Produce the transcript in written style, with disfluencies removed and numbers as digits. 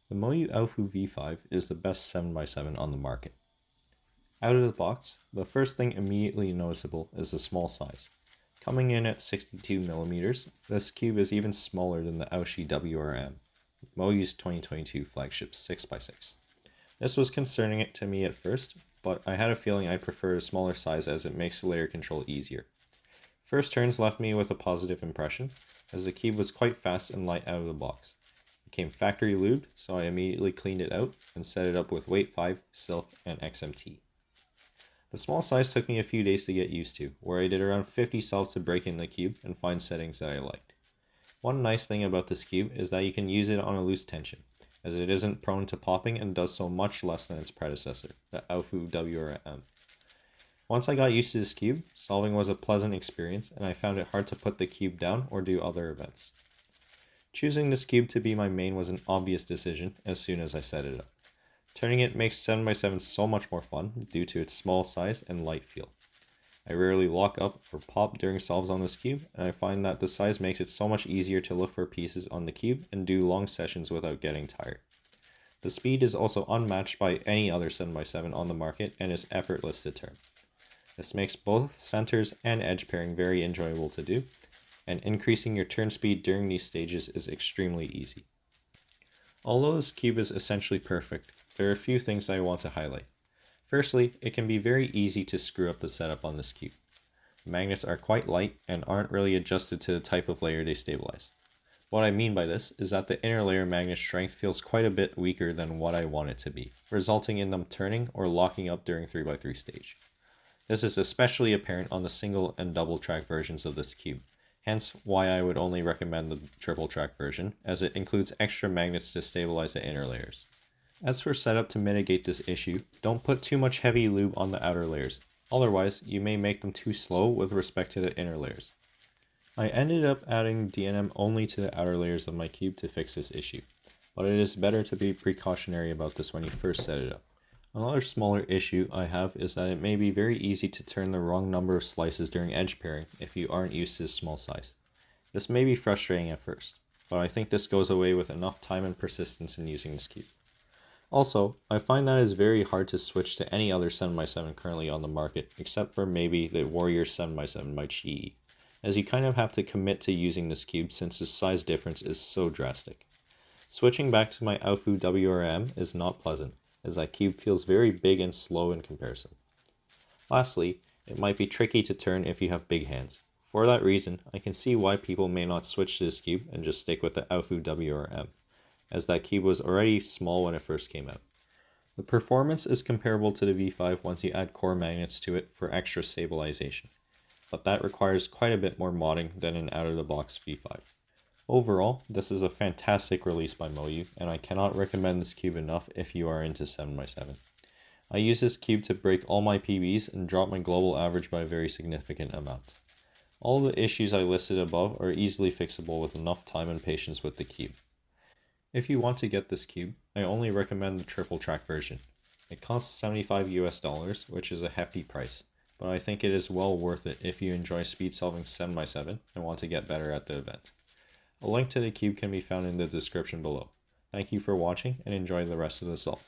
The Moyu Aofu V5 is the best 7x7 on the market. Out of the box, the first thing immediately noticeable is the small size. Coming in at 62mm, this cube is even smaller than the Aoshi WRM, Moyu's 2022 flagship 6x6. This was concerning to me at first, but I had a feeling I'd prefer a smaller size as it makes layer control easier. First turns left me with a positive impression, as the cube was quite fast and light out of the box. It came factory lubed, so I immediately cleaned it out and set it up with Weight 5, Silk, and XMT. The small size took me a few days to get used to, where I did around 50 solves to break in the cube and find settings that I liked. One nice thing about this cube is that you can use it on a loose tension, as it isn't prone to popping and does so much less than its predecessor, the Aofu WRM. Once I got used to this cube, solving was a pleasant experience and I found it hard to put the cube down or do other events. Choosing this cube to be my main was an obvious decision as soon as I set it up. Turning it makes 7x7 so much more fun due to its small size and light feel. I rarely lock up or pop during solves on this cube, and I find that the size makes it so much easier to look for pieces on the cube and do long sessions without getting tired. The speed is also unmatched by any other 7x7 on the market and is effortless to turn. This makes both centers and edge pairing very enjoyable to do, and increasing your turn speed during these stages is extremely easy. Although this cube is essentially perfect, there are a few things I want to highlight. Firstly, it can be very easy to screw up the setup on this cube. Magnets are quite light and aren't really adjusted to the type of layer they stabilize. What I mean by this is that the inner layer magnet strength feels quite a bit weaker than what I want it to be, resulting in them turning or locking up during 3x3 stage. This is especially apparent on the single and double track versions of this cube, hence why I would only recommend the triple track version, as it includes extra magnets to stabilize the inner layers. As for setup to mitigate this issue, don't put too much heavy lube on the outer layers, otherwise you may make them too slow with respect to the inner layers. I ended up adding DNM only to the outer layers of my cube to fix this issue, but it is better to be precautionary about this when you first set it up. Another smaller issue I have is that it may be very easy to turn the wrong number of slices during edge pairing if you aren't used to this small size. This may be frustrating at first, but I think this goes away with enough time and persistence in using this cube. Also, I find that it is very hard to switch to any other 7x7 currently on the market, except for maybe the Warrior 7x7 by Chi, as you kind of have to commit to using this cube since the size difference is so drastic. Switching back to my Aofu WRM is not pleasant, as that cube feels very big and slow in comparison. Lastly, it might be tricky to turn if you have big hands. For that reason, I can see why people may not switch to this cube and just stick with the Aofu WRM, as that cube was already small when it first came out. The performance is comparable to the V5 once you add core magnets to it for extra stabilization, but that requires quite a bit more modding than an out-of-the-box V5. Overall, this is a fantastic release by Moyu, and I cannot recommend this cube enough if you are into 7x7. I use this cube to break all my PBs and drop my global average by a very significant amount. All the issues I listed above are easily fixable with enough time and patience with the cube. If you want to get this cube, I only recommend the triple track version. It costs $75 US, which is a hefty price, but I think it is well worth it if you enjoy speed solving 7x7 and want to get better at the event. A link to the cube can be found in the description below. Thank you for watching and enjoy the rest of the solve.